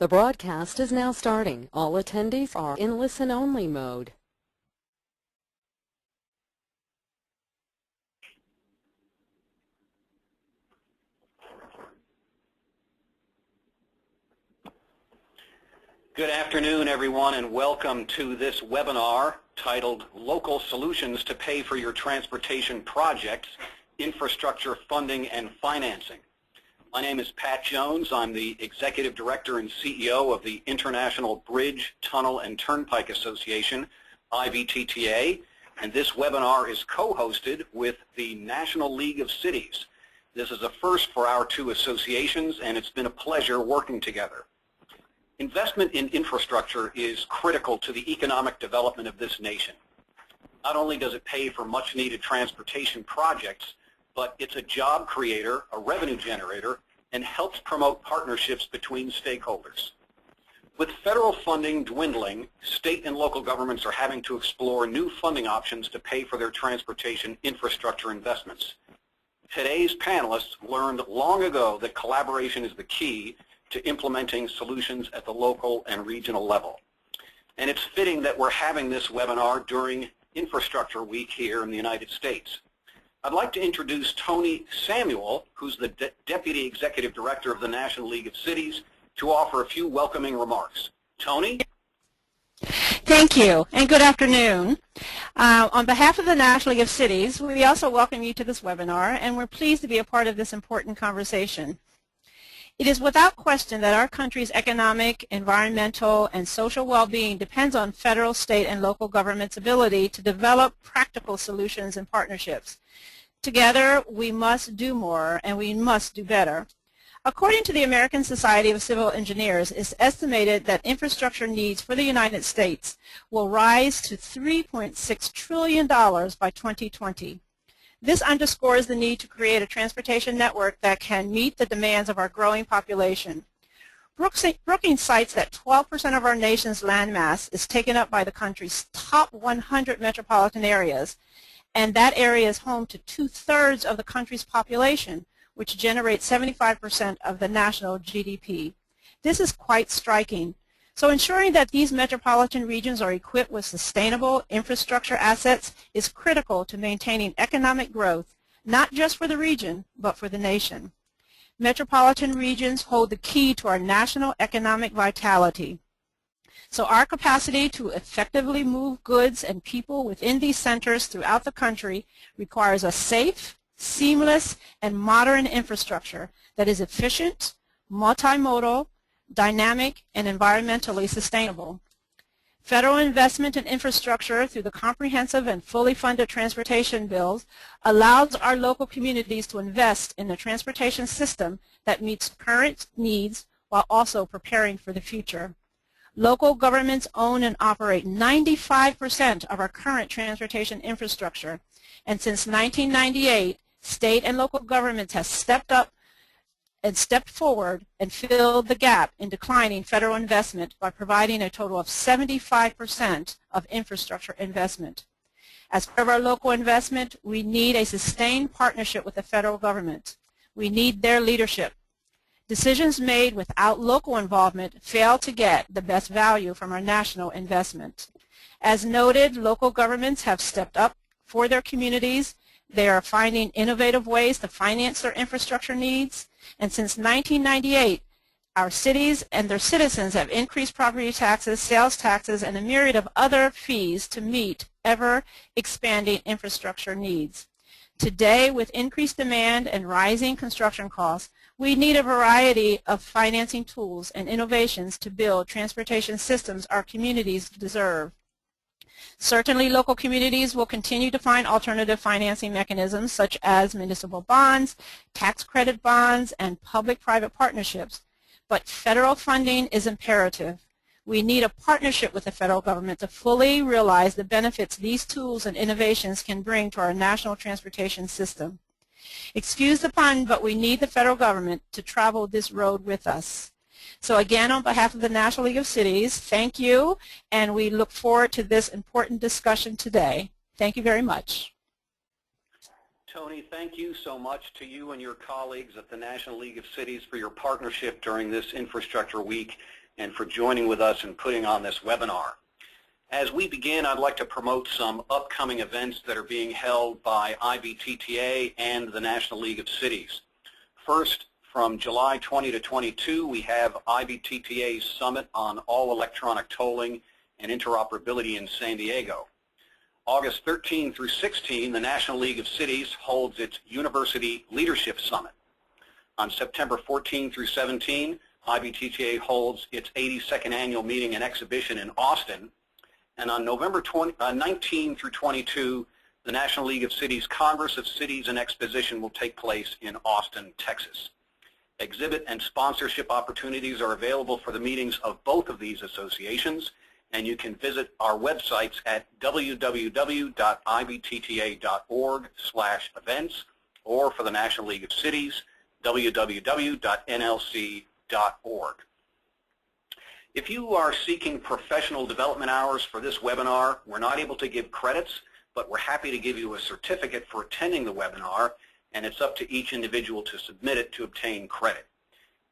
The broadcast is now starting. All attendees are in listen-only mode. Good afternoon, everyone, and welcome to this webinar titled Local Solutions to Pay for Your Transportation Projects, Infrastructure Funding and Financing. My name is Pat Jones. I'm the Executive Director and CEO of the International Bridge, Tunnel, and Turnpike Association, IBTTA, and this webinar is co-hosted with the National League of Cities. This is a first for our two associations, and it's been a pleasure working together. Investment in infrastructure is critical to the economic development of this nation. Not only does it pay for much-needed transportation projects, but it's a job creator, a revenue generator, and helps promote partnerships between stakeholders. With federal funding dwindling, state and local governments are having to explore new funding options to pay for their transportation infrastructure investments. Today's panelists learned long ago that collaboration is the key to implementing solutions at the local and regional level. And it's fitting that we're having this webinar during Infrastructure Week here in the United States. I'd like to introduce Tony Samuel, who's the Deputy Executive Director of the National League of Cities, to offer a few welcoming remarks. Tony? Thank you, and good afternoon. On behalf of the National League of Cities, we also welcome you to this webinar, and we're pleased to be a part of this important conversation. It is without question that our country's economic, environmental, and social well-being depends on federal, state, and local government's ability to develop practical solutions and partnerships. Together, we must do more, and we must do better. According to the American Society of Civil Engineers, it's estimated that infrastructure needs for the United States will rise to $3.6 trillion by 2020. This underscores the need to create a transportation network that can meet the demands of our growing population. Brookings cites that 12% of our nation's landmass is taken up by the country's top 100 metropolitan areas, and that area is home to 2/3 of the country's population, which generates 75% of the national GDP. This is quite striking. So ensuring that these metropolitan regions are equipped with sustainable infrastructure assets is critical to maintaining economic growth, not just for the region, but for the nation. Metropolitan regions hold the key to our national economic vitality. So our capacity to effectively move goods and people within these centers throughout the country requires a safe, seamless, and modern infrastructure that is efficient, multimodal, dynamic, and environmentally sustainable. Federal investment in infrastructure through the comprehensive and fully funded transportation bills allows our local communities to invest in a transportation system that meets current needs while also preparing for the future. Local governments own and operate 95% of our current transportation infrastructure, and since 1998, state and local governments have stepped up and stepped forward and filled the gap in declining federal investment by providing a total of 75% of infrastructure investment. As part of our local investment, we need a sustained partnership with the federal government. We need their leadership. Decisions made without local involvement fail to get the best value from our national investment. As noted, local governments have stepped up for their communities. They are finding innovative ways to finance their infrastructure needs. And since 1998, our cities and their citizens have increased property taxes, sales taxes, and a myriad of other fees to meet ever-expanding infrastructure needs. Today, with increased demand and rising construction costs, we need a variety of financing tools and innovations to build transportation systems our communities deserve. Certainly, local communities will continue to find alternative financing mechanisms such as municipal bonds, tax credit bonds, and public-private partnerships. But federal funding is imperative. We need a partnership with the federal government to fully realize the benefits these tools and innovations can bring to our national transportation system. Excuse the pun, but we need the federal government to travel this road with us. So again, on behalf of the National League of Cities, thank you, and we look forward to this important discussion today. Thank you very much. Tony, thank you so much to you and your colleagues at the National League of Cities for your partnership during this Infrastructure Week. and for joining with us and putting on this webinar. As we begin, I'd like to promote some upcoming events that are being held by IBTTA and the National League of Cities. First, from July 20 to 22, we have IBTTA's Summit on All Electronic Tolling and Interoperability in San Diego. August 13 through 16, the National League of Cities holds its University Leadership Summit. On September 14 through 17, IBTTA holds its 82nd annual meeting and exhibition in Austin. And on November 19 through 22, the National League of Cities Congress of Cities and Exposition will take place in Austin, Texas. Exhibit and sponsorship opportunities are available for the meetings of both of these associations, and you can visit our websites at www.ibtta.org/events, or for the National League of Cities, www.nlc.org. If you are seeking professional development hours for this webinar, we're not able to give credits, but we're happy to give you a certificate for attending the webinar, and it's up to each individual to submit it to obtain credit.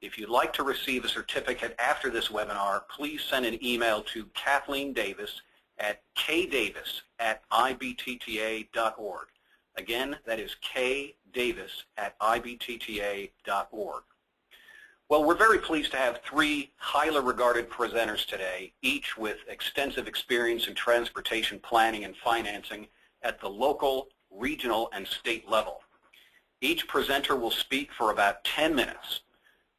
If you'd like to receive a certificate after this webinar, please send an email to Kathleen Davis at kdavis@ibtta.org. Again, that is kdavis@ibtta.org. Well, we're very pleased to have three highly regarded presenters today, each with extensive experience in transportation planning and financing at the local, regional, and state level. Each presenter will speak for about 10 minutes.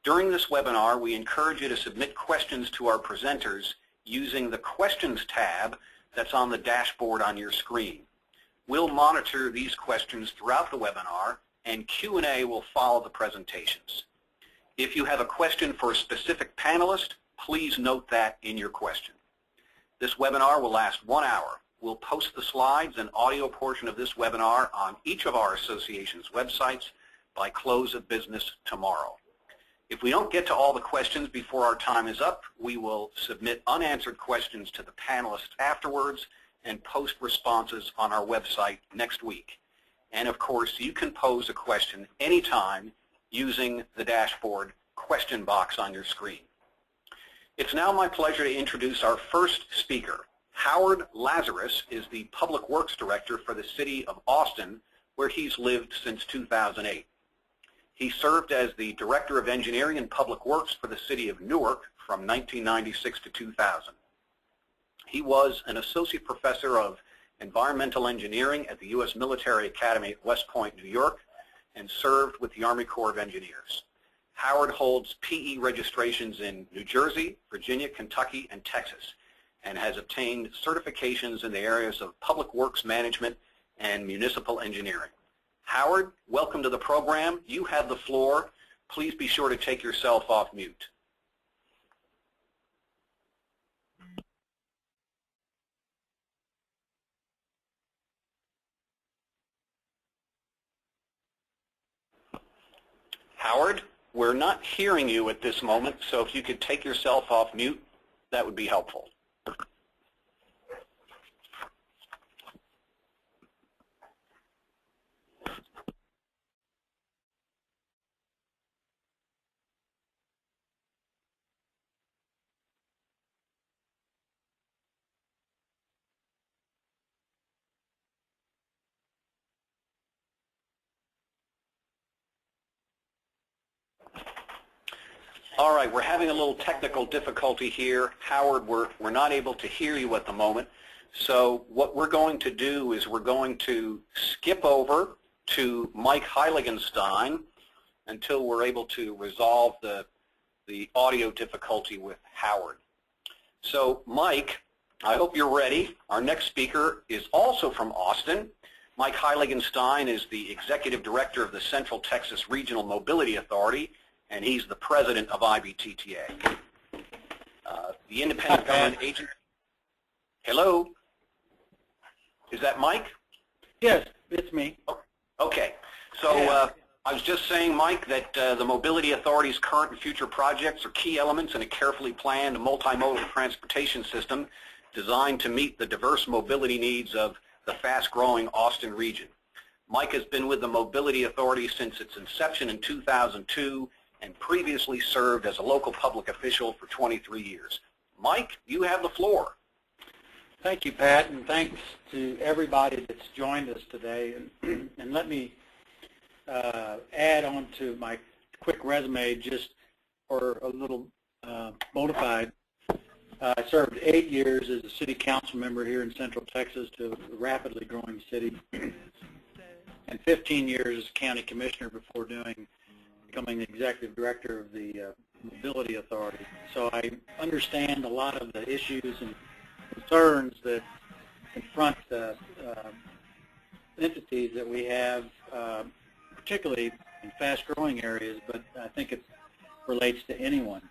During this webinar, we encourage you to submit questions to our presenters using the Questions tab that's on the dashboard on your screen. We'll monitor these questions throughout the webinar, and Q&A will follow the presentations. If you have a question for a specific panelist, please note that in your question. This webinar will last 1 hour. We'll post the slides and audio portion of this webinar on each of our association's websites by close of business tomorrow. If we don't get to all the questions before our time is up, we will submit unanswered questions to the panelists afterwards and post responses on our website next week. And of course, you can pose a question anytime using the dashboard question box on your screen. It's now my pleasure to introduce our first speaker. Howard Lazarus is the Public Works Director for the City of Austin, where he's lived since 2008. He served as the Director of Engineering and Public Works for the City of Newark from 1996 to 2000. He was an Associate Professor of Environmental Engineering at the U.S. Military Academy at West Point, New York, and served with the Army Corps of Engineers. Howard holds PE registrations in New Jersey, Virginia, Kentucky, and Texas, and has obtained certifications in the areas of public works management and municipal engineering. Howard, welcome to the program. You have the floor. Please be sure to take yourself off mute. Howard, we're not hearing you at this moment, so if you could take yourself off mute, that would be helpful. All right, we're having a little technical difficulty here. Howard, we're not able to hear you at the moment. So what we're going to do is we're going to skip over to Mike Heiligenstein until we're able to resolve the audio difficulty with Howard. So Mike, I hope you're ready. Our next speaker is also from Austin. Mike Heiligenstein is the Executive Director of the Central Texas Regional Mobility Authority, and he's the president of IBTTA. The independent government agent. Hello? Is that Mike? Yes, it's me. Okay. So I was just saying, Mike, that the Mobility Authority's current and future projects are key elements in a carefully planned multimodal transportation system designed to meet the diverse mobility needs of the fast-growing Austin region. Mike has been with the Mobility Authority since its inception in 2002, and previously served as a local public official for 23 years. Mike, you have the floor. Thank you, Pat, and thanks to everybody that's joined us today. And let me add on to my quick resume just for a little bona fide. I served 8 years as a city council member here in Central Texas to a rapidly growing city, and 15 years as county commissioner before becoming the executive director of the Mobility Authority. So I understand a lot of the issues and concerns that confront entities that we have, particularly in fast-growing areas, but I think it relates to anyone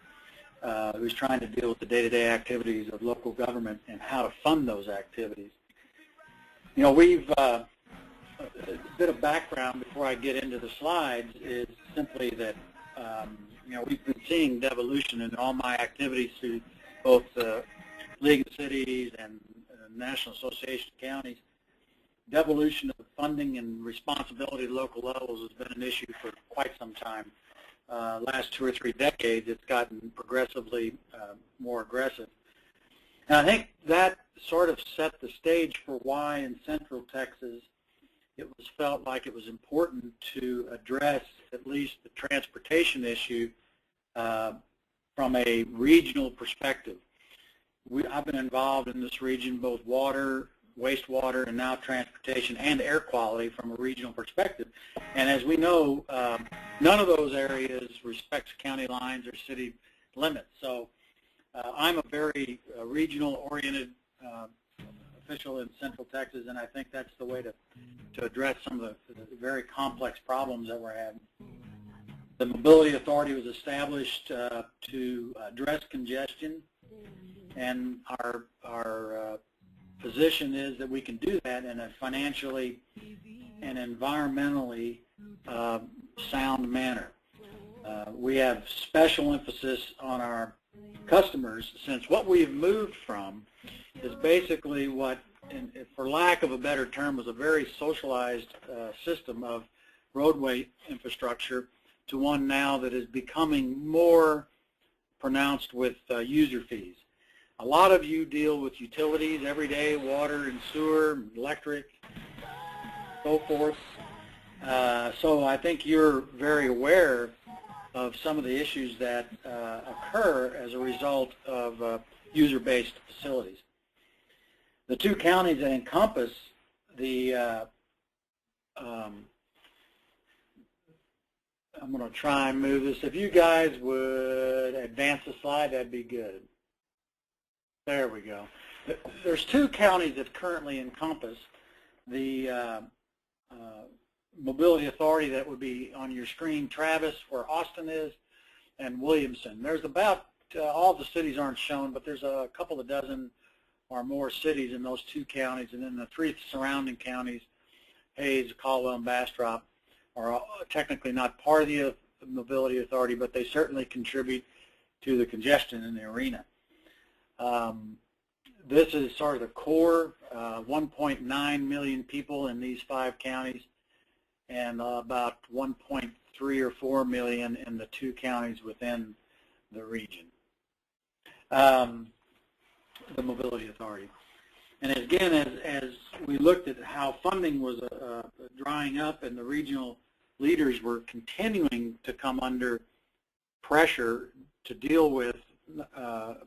who's trying to deal with the day-to-day activities of local government and how to fund those activities. You know, a bit of background before I get into the slides is simply that, you know, we've been seeing devolution in all my activities through both the League of Cities and National Association of Counties. Devolution of funding and responsibility at local levels has been an issue for quite some time. Last 2 or 3 decades, it's gotten progressively more aggressive. And I think that sort of set the stage for why in Central Texas it was felt like it was important to address at least the transportation issue from a regional perspective. I've been involved in this region, both water, wastewater, and now transportation and air quality from a regional perspective. And as we know, none of those areas respects county lines or city limits. So I'm a very regional-oriented official in Central Texas, and I think that's the way to address some of the very complex problems that we're having. The Mobility Authority was established to address congestion, and our position is that we can do that in a financially and environmentally sound manner. We have special emphasis on our customers, since what we've moved from is basically what, for lack of a better term, was a very socialized system of roadway infrastructure to one now that is becoming more pronounced with user fees. A lot of you deal with utilities every day, water and sewer, electric, so forth. So I think you're very aware of some of the issues that occur as a result of user-based facilities. The 2 counties that encompass the, I'm going to try and move this. If you guys would advance the slide, that'd be good. There we go. There's 2 counties that currently encompass the Mobility Authority that would be on your screen: Travis, where Austin is, and Williamson. There's about, all the cities aren't shown, but there's a couple of dozen or more cities in those 2 counties, and then the 3 surrounding counties, Hayes, Caldwell, and Bastrop, are technically not part of the Mobility Authority, but they certainly contribute to the congestion in the arena. This is sort of the core, 1.9 million people in these 5 counties, and about 1.3 or 4 million in the 2 counties within the region, the Mobility Authority. And again, as we looked at how funding was drying up and the regional leaders were continuing to come under pressure to deal with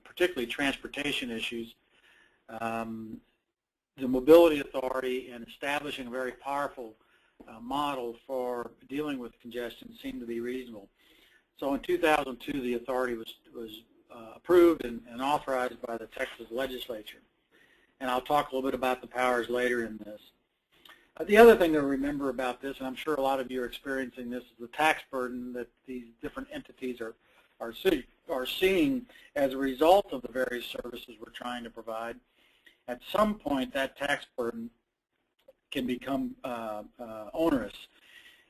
particularly transportation issues, the Mobility Authority, in establishing a very powerful model for dealing with congestion, seemed to be reasonable. So in 2002, the authority was approved and authorized by the Texas legislature. And I'll talk a little bit about the powers later in this. The other thing to remember about this, and I'm sure a lot of you are experiencing this, is the tax burden that these different entities are seeing as a result of the various services we're trying to provide. At some point, that tax burden can become onerous.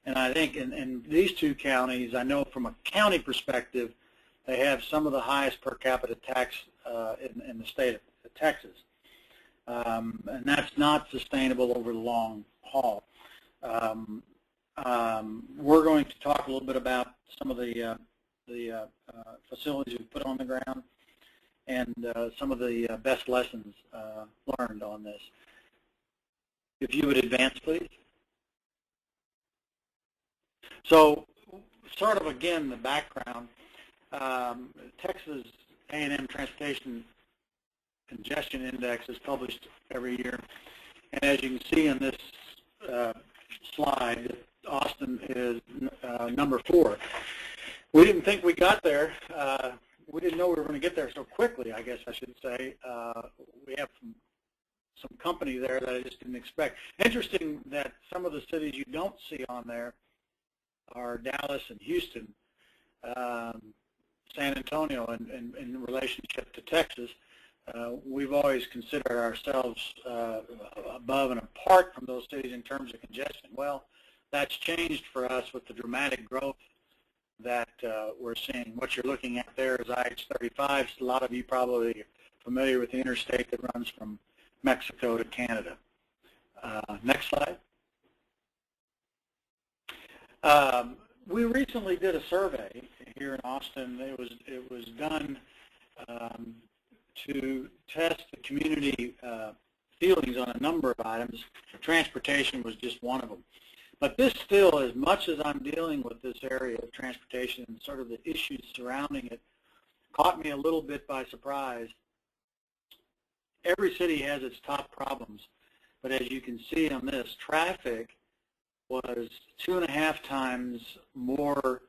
And I think in these 2 counties, I know from a county perspective, they have some of the highest per capita tax in the state of Texas. And that's not sustainable over the long haul. We're going to talk a little bit about some of the the facilities we put on the ground and some of the best lessons learned on this. If you would advance, please. So, sort of again, the background. Texas A&M Transportation Congestion Index is published every year, and as you can see in this slide, Austin is number 4. We didn't think we got there. We didn't know we were going to get there so quickly, I guess I should say. We have some company there that I just didn't expect. Interesting that some of the cities you don't see on there are Dallas and Houston, San Antonio in relationship to Texas. We've always considered ourselves above and apart from those cities in terms of congestion. Well, that's changed for us with the dramatic growth that we're seeing. What you're looking at there is IH-35. A lot of you probably are familiar with the interstate that runs from Mexico to Canada. Next slide. We recently did a survey here in Austin. It was done to test the community feelings on a number of items. Transportation was just one of them. But this still, as much as I'm dealing with this area of transportation and sort of the issues surrounding it, caught me a little bit by surprise. Every city has its top problems, but as you can see on this, traffic was 2.5 times more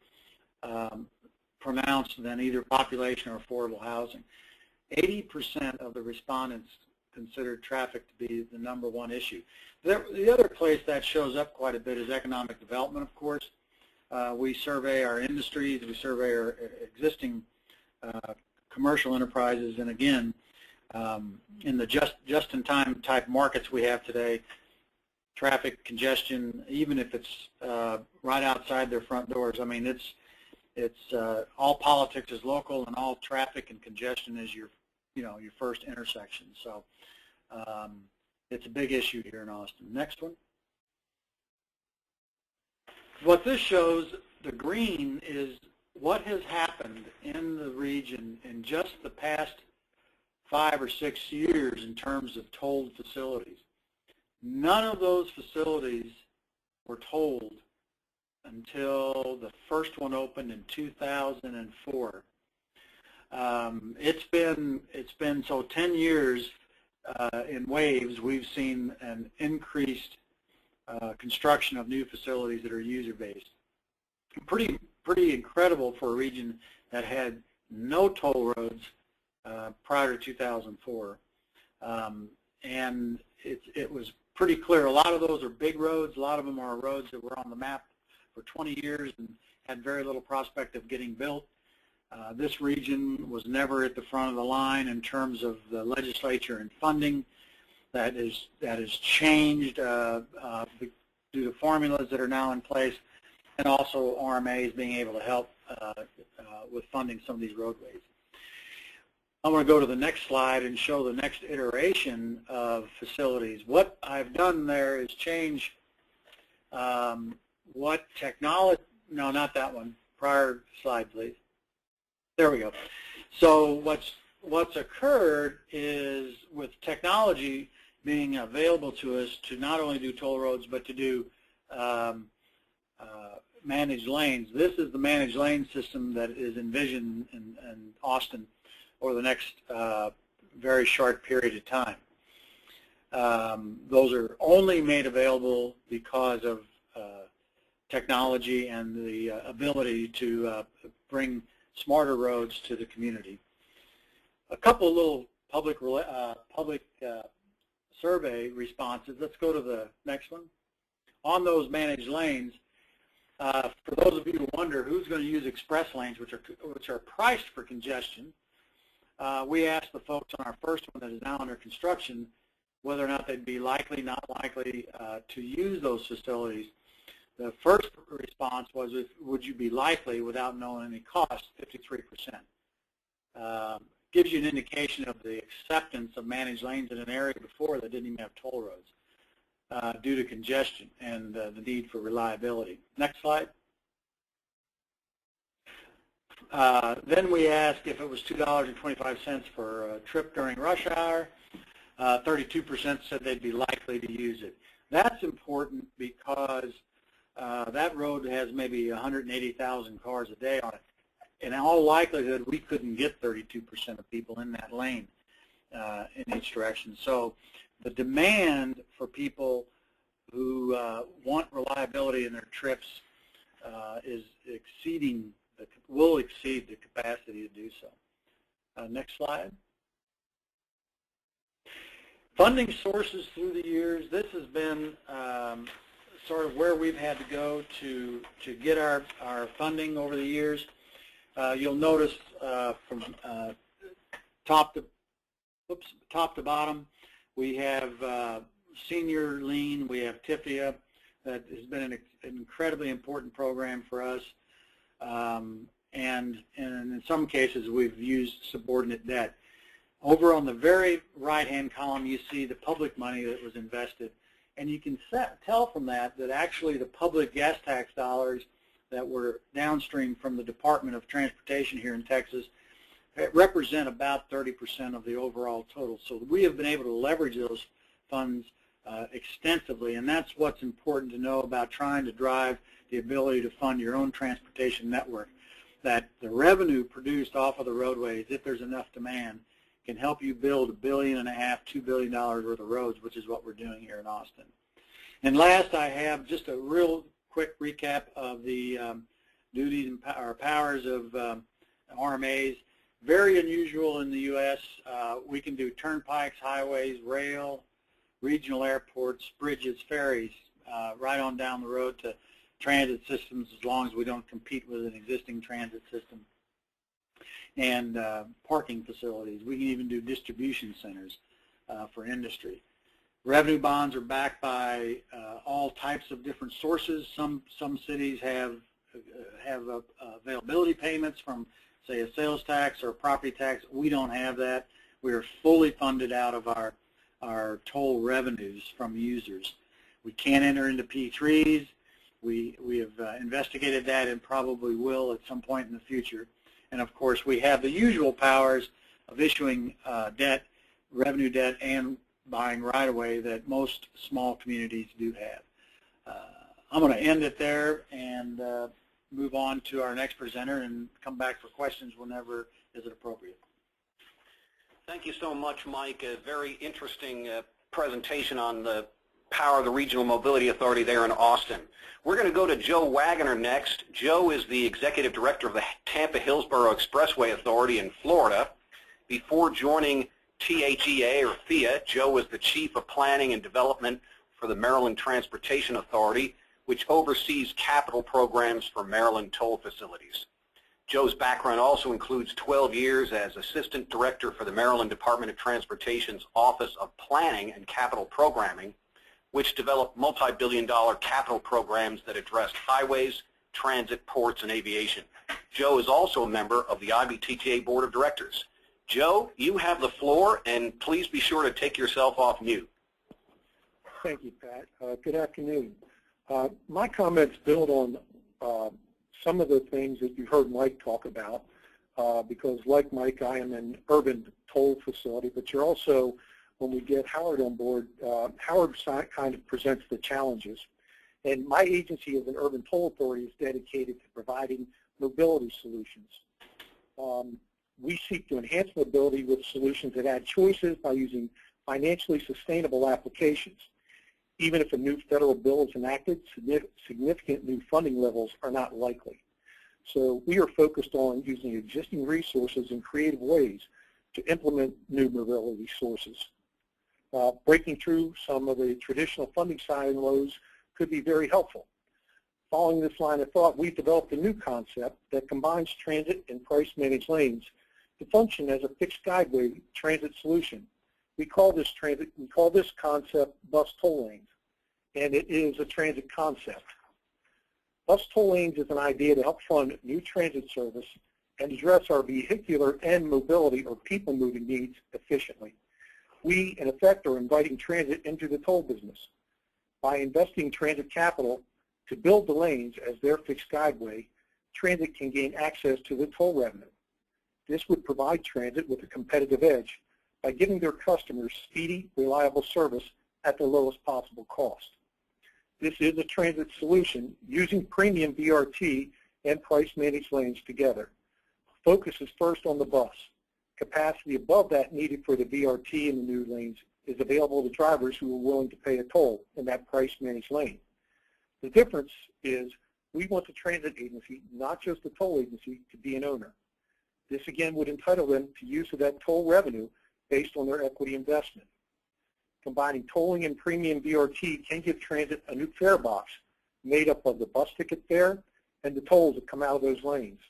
pronounced than either population or affordable housing. 80% of the respondents considered traffic to be the #1 issue. The other place that shows up quite a bit is economic development, of course. We survey our industries, we survey our existing commercial enterprises, and again, in the just-in-time type markets we have today, traffic congestion, even if it's right outside their front doors, I mean, it's all politics is local, and all traffic and congestion is your first intersection. So it's a big issue here in Austin. Next one. What this shows, the green, is what has happened in the region in just the past 5 or 6 years in terms of tolled facilities. None of those facilities were tolled until the first one opened in 2004. It's been so 10 years in waves. We've seen an increased construction of new facilities that are user-based. Pretty incredible for a region that had no toll roads prior to 2004, and it was pretty clear. A lot of those are big roads. A lot of them are roads that were on the map for 20 years and had very little prospect of getting built. This region was never at the front of the line in terms of the legislature and funding. That has changed due to formulas that are now in place, and also RMAs being able to help with funding some of these roadways. I'm going to go to the next slide and show the next iteration of facilities. What I've done there is change what technology, no, not that one, prior slide, please. There we go. So what's occurred is, with technology being available to us to not only do toll roads but to do managed lanes. This is the managed lane system that is envisioned in Austin over the next very short period of time. Those are only made available because of technology and the ability to bring smarter roads to the community. A couple little public survey responses. Let's go to the next one. On those managed lanes, for those of you who wonder who's going to use express lanes, which are priced for congestion, we asked the folks on our first one that is now under construction whether or not they'd be likely, not likely to use those facilities. The first response was, would you be likely without knowing any cost, 53%. Gives you an indication of the acceptance of managed lanes in an area before that didn't even have toll roads due to congestion and the need for reliability. Next slide. Then we asked if it was $2.25 for a trip during rush hour. 32% said they'd be likely to use it. That's important because that road has maybe 180,000 cars a day on it. In all likelihood, we couldn't get 32% of people in that lane in each direction. So the demand for people who want reliability in their trips will exceed the capacity to do so. Next slide. Funding sources through the years. This has been sort of where we've had to go to get our funding over the years. You'll notice from top to bottom, we have senior lien, we have TIFIA. That has been an incredibly important program for us. And in some cases, we've used subordinate debt. Over on the very right-hand column, you see the public money that was invested. And you can tell from that actually the public gas tax dollars that were downstream from the Department of Transportation here in Texas represent about 30% of the overall total. So we have been able to leverage those funds extensively, and that's what's important to know about trying to drive the ability to fund your own transportation network, that the revenue produced off of the roadways, if there's enough demand, can help you build $1.5 billion, $2 billion worth of roads, which is what we're doing here in Austin. And last, I have just a real quick recap of the duties and powers of RMAs. Very unusual in the U.S. We can do turnpikes, highways, rail, regional airports, bridges, ferries, right on down the road to transit systems, as long as we don't compete with an existing transit system, and parking facilities. We can even do distribution centers for industry. Revenue bonds are backed by all types of different sources. Some cities have availability payments from, say, a sales tax or a property tax. We don't have that. We are fully funded out of our toll revenues from users. We can't enter into P3s. We have investigated that and probably will at some point in the future. And of course, we have the usual powers of issuing debt, revenue debt, and buying right-of-way that most small communities do have. I'm going to end it there and move on to our next presenter and come back for questions whenever is it appropriate. Thank you so much, Mike. A very interesting presentation on the power of the Regional Mobility Authority there in Austin. We're going to go to Joe Wagoner next. Joe is the Executive Director of the Tampa-Hillsborough Expressway Authority in Florida. Before joining THEA or THEA, Joe was the Chief of Planning and Development for the Maryland Transportation Authority, which oversees capital programs for Maryland toll facilities. Joe's background also includes 12 years as Assistant Director for the Maryland Department of Transportation's Office of Planning and Capital Programming, which developed multi-billion-dollar capital programs that addressed highways, transit, ports, and aviation. Joe is also a member of the IBTTA Board of Directors. Joe, you have the floor, and please be sure to take yourself off mute. Thank you, Pat. Good afternoon. My comments build on some of the things that you heard Mike talk about, because like Mike, I am an urban toll facility, but you're also, when we get Howard on board, Howard kind of presents the challenges. And my agency as an urban toll authority is dedicated to providing mobility solutions. We seek to enhance mobility with solutions that add choices by using financially sustainable applications. Even if a new federal bill is enacted, significant new funding levels are not likely. So we are focused on using existing resources in creative ways to implement new mobility sources. Breaking through some of the traditional funding silos could be very helpful. Following this line of thought, we've developed a new concept that combines transit and price-managed lanes to function as a fixed guideway transit solution. We call this concept bus toll lanes, and it is a transit concept. Bus toll lanes is an idea to help fund new transit service and address our vehicular and mobility or people moving needs efficiently. We, in effect, are inviting transit into the toll business by investing transit capital to build the lanes as their fixed guideway. transit can gain access to the toll revenue. This would provide transit with a competitive edge by giving their customers speedy, reliable service at the lowest possible cost. This is a transit solution using premium BRT and price-managed lanes together. Focus is first on the bus. Capacity above that needed for the BRT in the new lanes is available to drivers who are willing to pay a toll in that price-managed lane. The difference is we want the transit agency, not just the toll agency, to be an owner. This again would entitle them to use of that toll revenue based on their equity investment. Combining tolling and premium BRT can give transit a new fare box made up of the bus ticket fare and the tolls that come out of those lanes.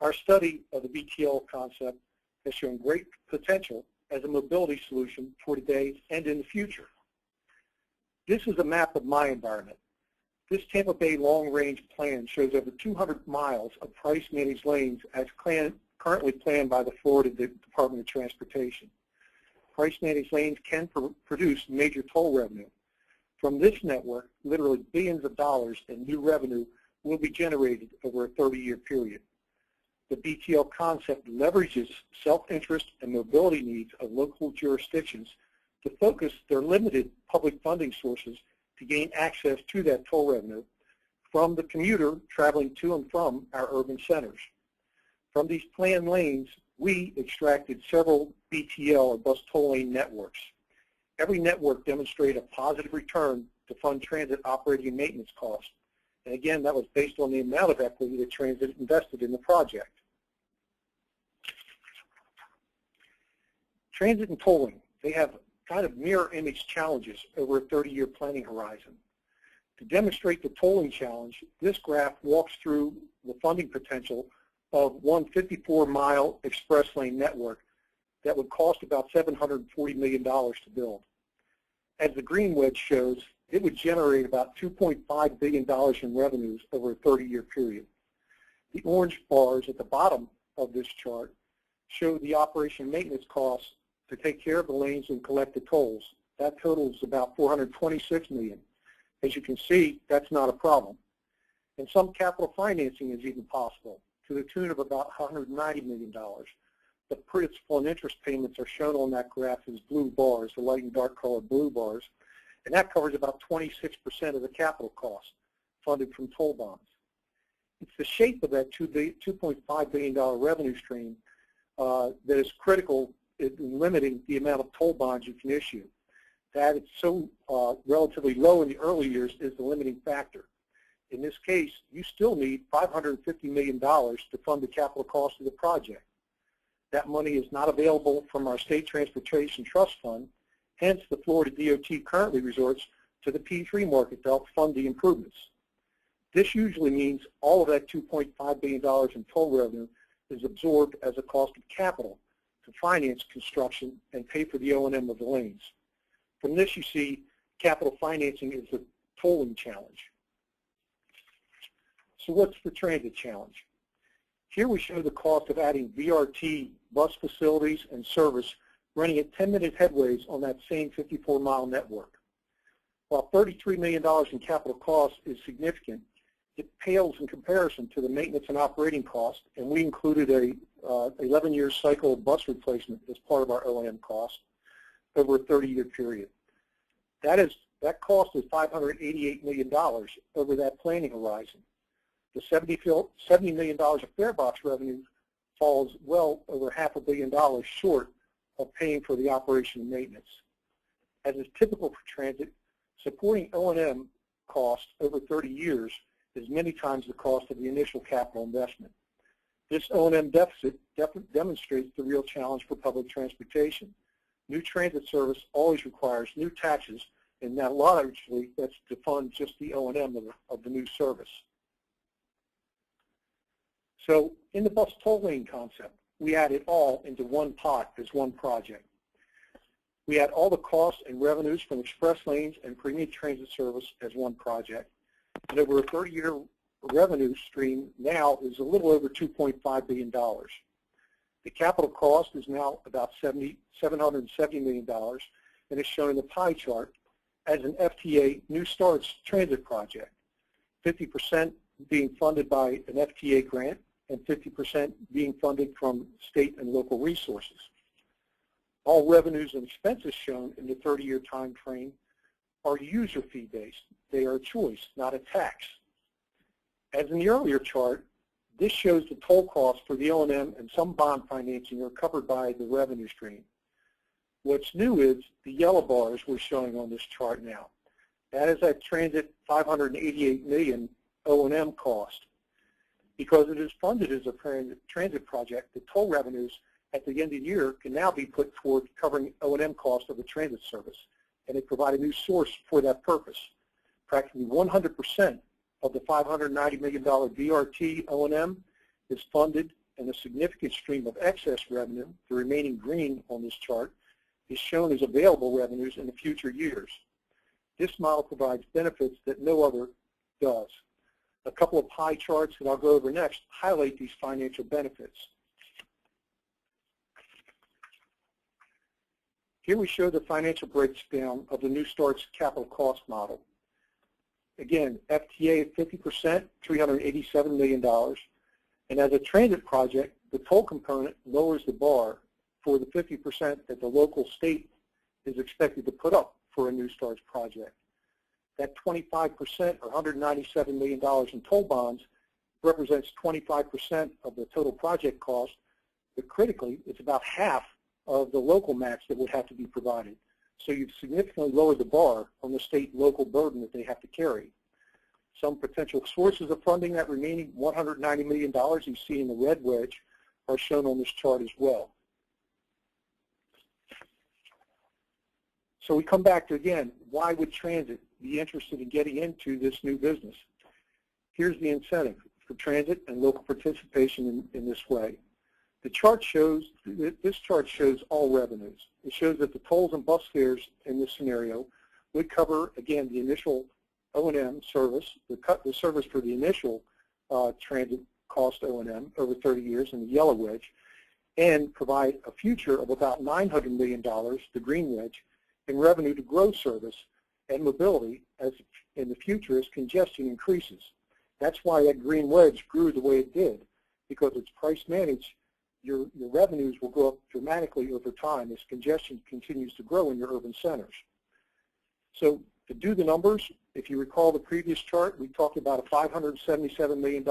Our study of the BTL concept has shown great potential as a mobility solution for today and in the future. This is a map of my environment. This Tampa Bay long-range plan shows over 200 miles of price-managed lanes as currently planned by the Florida Department of Transportation. Price-managed lanes can produce major toll revenue. From this network, literally billions of dollars in new revenue will be generated over a 30-year period. The BTL concept leverages self-interest and mobility needs of local jurisdictions to focus their limited public funding sources to gain access to that toll revenue from the commuter traveling to and from our urban centers. From these planned lanes, we extracted several BTL or bus toll lane networks. Every network demonstrated a positive return to fund transit operating and maintenance costs. And again, that was based on the amount of equity that transit invested in the project. Transit and tolling, they have kind of mirror image challenges over a 30-year planning horizon. To demonstrate the tolling challenge, this graph walks through the funding potential of one 54-mile express lane network that would cost about $740 million to build. As the green wedge shows, it would generate about $2.5 billion in revenues over a 30-year period. The orange bars at the bottom of this chart show the operation and maintenance costs to take care of the lanes and collect the tolls. That totals about $426 million. As you can see, that's not a problem. And some capital financing is even possible to the tune of about $190 million. The principal and interest payments are shown on that graph as blue bars, the light and dark colored blue bars, and that covers about 26% of the capital cost funded from toll bonds. It's the shape of that $2.5 billion revenue stream that is critical in limiting the amount of toll bonds you can issue. That it's so relatively low in the early years is the limiting factor. In this case, you still need $550 million to fund the capital cost of the project. That money is not available from our State Transportation Trust Fund, hence the Florida DOT currently resorts to the P3 market to help fund the improvements. This usually means all of that $2.5 billion in toll revenue is absorbed as a cost of capital to finance construction and pay for the O&M of the lanes. From this, you see capital financing is the tolling challenge. So what's the transit challenge? Here we show the cost of adding BRT bus facilities and service running at 10-minute headways on that same 54-mile network. While $33 million in capital costs is significant, it pales in comparison to the maintenance and operating cost, and we included a 11-year cycle of bus replacement as part of our O&M cost over a 30-year period. That cost is $588 million over that planning horizon. The $70 million of fare box revenue falls well over $500 million short of paying for the operation and maintenance. As is typical for transit, supporting O&M costs over 30 years is many times the cost of the initial capital investment. This O&M deficit demonstrates the real challenge for public transportation. New transit service always requires new taxes, and now largely that's to fund just the O&M of the new service. So in the bus toll lane concept, we add it all into one pot as one project. We add all the costs and revenues from express lanes and premium transit service as one project. And over a 30-year revenue stream now is a little over $2.5 billion. The capital cost is now about $770 million and is shown in the pie chart as an FTA New Starts transit project. 50% being funded by an FTA grant and 50% being funded from state and local resources. All revenues and expenses shown in the 30-year time frame are user fee-based. They are a choice, not a tax. As in the earlier chart, this shows the toll costs for the O&M and some bond financing are covered by the revenue stream. What's new is the yellow bars we're showing on this chart now. That is that transit $588 million O&M cost. Because it is funded as a transit project, the toll revenues at the end of the year can now be put toward covering O&M costs of the transit service, and they provide a new source for that purpose. Practically 100% of the $590 million BRT O&M is funded, and a significant stream of excess revenue, the remaining green on this chart, is shown as available revenues in the future years. This model provides benefits that no other does. A couple of pie charts that I'll go over next highlight these financial benefits. Here we show the financial breakdown of the New Start's capital cost model. Again, FTA at 50%, $387 million. And as a transit project, the toll component lowers the bar for the 50% that the local state is expected to put up for a New Start's project. That 25%, or $197 million in toll bonds, represents 25% of the total project cost, but critically, it's about half of the local match that would have to be provided. So you've significantly lowered the bar on the state and local burden that they have to carry. Some potential sources of funding, that remaining $190 million you see in the red wedge, are shown on this chart as well. So we come back to, again, why would transit be interested in getting into this new business? Here's the incentive for transit and local participation in this way. The chart shows, this chart shows all revenues. It shows that the tolls and bus fares in this scenario would cover, again, the initial O&M service, the service for the initial transit cost O&M over 30 years in the yellow wedge, and provide a future of about $900 million, the green wedge, in revenue to grow service and mobility as in the future as congestion increases. That's why that green wedge grew the way it did, because it's price managed. Your revenues will go up dramatically over time as congestion continues to grow in your urban centers. So to do the numbers, if you recall the previous chart, we talked about a $577 million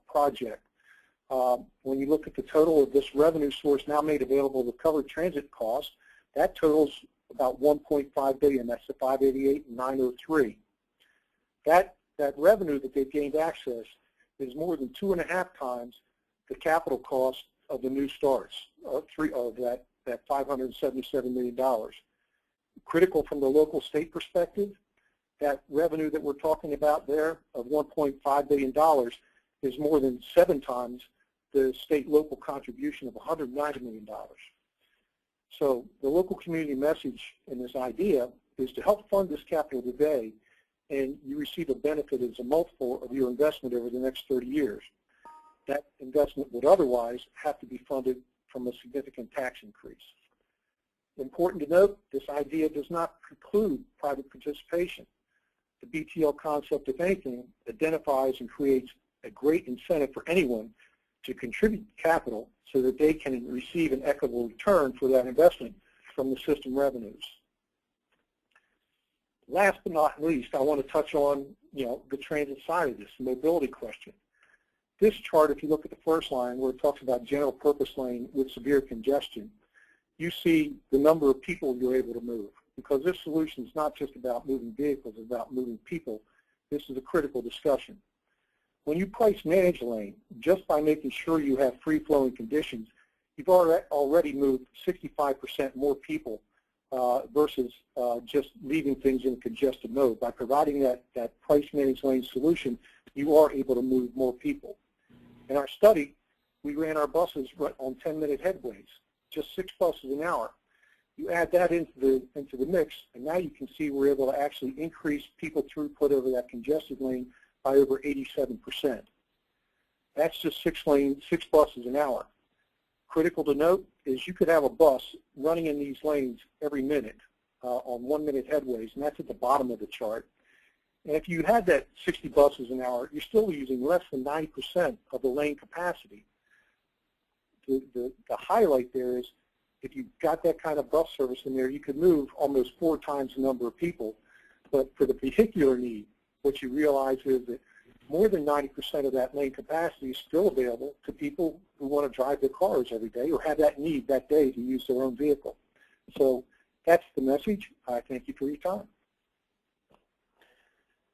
project. When you look at the total of this revenue source now made available to cover transit costs, that totals about $1.5 billion. That's the 588 and 903. That revenue that they've gained access is more than 2.5 times the capital cost of the New Starts, of that $577 million. Critical from the local state perspective, that revenue that we're talking about there of $1.5 billion is more than 7 times the state-local contribution of $190 million. So the local community message in this idea is to help fund this capital today, and you receive a benefit as a multiple of your investment over the next 30 years. That investment would otherwise have to be funded from a significant tax increase. Important to note, this idea does not preclude private participation. The BTL concept, if anything, identifies and creates a great incentive for anyone to contribute capital so that they can receive an equitable return for that investment from the system revenues. Last but not least, I want to touch on the transit side of this, the mobility question. This chart, if you look at the first line where it talks about general purpose lane with severe congestion, you see the number of people you're able to move, because this solution is not just about moving vehicles, it's about moving people. This is a critical discussion. When you price manage a lane, just by making sure you have free-flowing conditions, you've already moved 65% more people versus just leaving things in congested mode. By providing that price manage lane solution, you are able to move more people. In our study, we ran our buses on 10-minute headways, just 6 buses an hour. You add that into the mix, and now you can see we're able to actually increase people throughput over that congested lane by over 87%. That's just 6 buses an hour. Critical to note is you could have a bus running in these lanes every minute on 1-minute headways, and that's at the bottom of the chart. And if you had that 60 buses an hour, you're still using less than 90% of the lane capacity. The highlight there is if you got that kind of bus service in there, you could move almost 4 times the number of people. But for the vehicular need, what you realize is that more than 90% of that lane capacity is still available to people who want to drive their cars every day or have that need that day to use their own vehicle. So that's the message. I thank you for your time.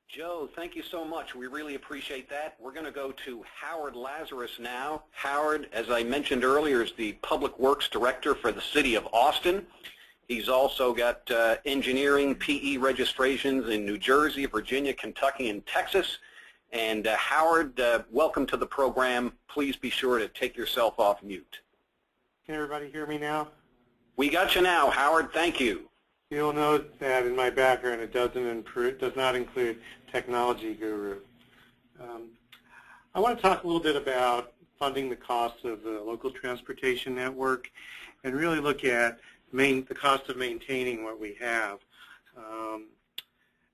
Joe, thank you so much. We really appreciate that. We're going to go to Howard Lazarus now. Howard, as I mentioned earlier, is the Public Works Director for the City of Austin. He's also got engineering, PE registrations in New Jersey, Virginia, Kentucky, and Texas. And Howard, welcome to the program. Please be sure to take yourself off mute. Can everybody hear me now? We got you now, Howard. Thank you. You'll note that in my background it does not include technology guru. I want to talk a little bit about funding the costs of the local transportation network and really look at the cost of maintaining what we have.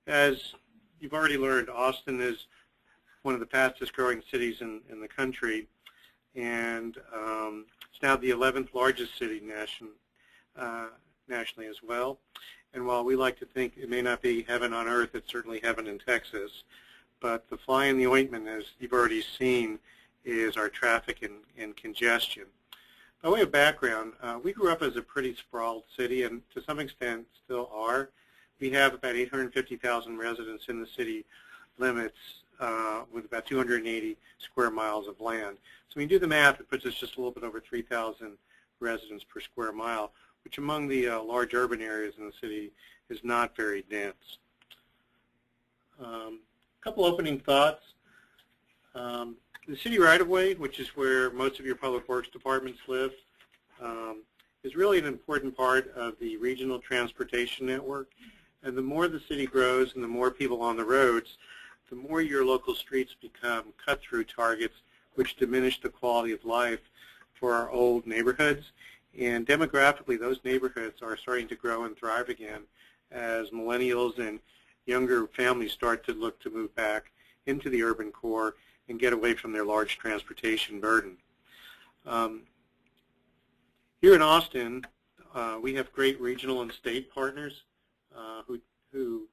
As you've already learned, Austin is one of the fastest growing cities in the country, and it's now the 11th largest city nationally as well. And while we like to think it may not be heaven on earth, it's certainly heaven in Texas. But the fly in the ointment, as you've already seen, is our traffic and congestion. By way of background, we grew up as a pretty sprawled city, and to some extent still are. We have about 850,000 residents in the city limits with about 280 square miles of land. So when you do the math, it puts us just a little bit over 3,000 residents per square mile, which among the large urban areas in the city is not very dense. A couple opening thoughts. The city right-of-way, which is where most of your public works departments live, is really an important part of the regional transportation network. And the more the city grows and the more people on the roads, the more your local streets become cut-through targets, which diminish the quality of life for our old neighborhoods. And demographically, those neighborhoods are starting to grow and thrive again as millennials and younger families start to look to move back into the urban core and get away from their large transportation burden. Here in Austin, we have great regional and state partners who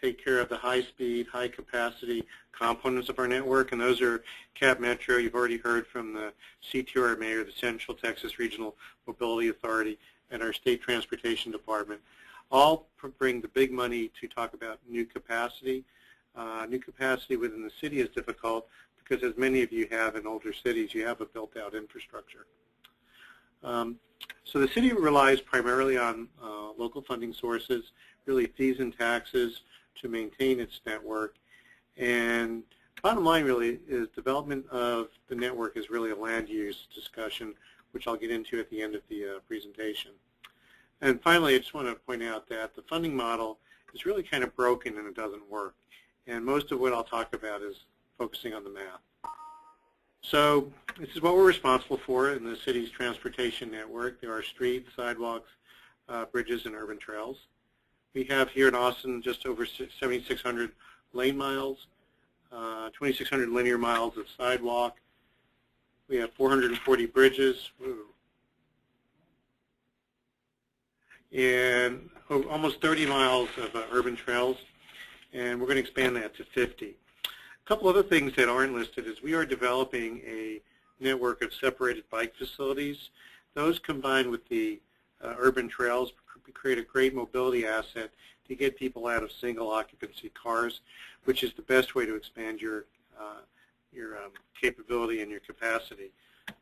take care of the high-speed, high-capacity components of our network, and those are Cab Metro. You've already heard from the CTRMA, or the Central Texas Regional Mobility Authority, and our State Transportation Department. All bring the big money to talk about new capacity. New capacity within the city is difficult because, as many of you have in older cities, you have a built-out infrastructure. So the city relies primarily on local funding sources, really fees and taxes, to maintain its network. And bottom line really is development of the network is really a land use discussion, which I'll get into at the end of the presentation. And finally, I just want to point out that the funding model is really kind of broken and it doesn't work. And most of what I'll talk about is focusing on the math. So this is what we're responsible for in the city's transportation network. There are streets, sidewalks, bridges, and urban trails. We have here in Austin just over 7,600 lane miles, 2,600 linear miles of sidewalk. We have 440 bridges, and almost 30 miles of urban trails, and we're going to expand that to 50. A couple other things that aren't listed is we are developing a network of separated bike facilities. Those combined with the urban trails create a great mobility asset to get people out of single occupancy cars, which is the best way to expand your capability and your capacity.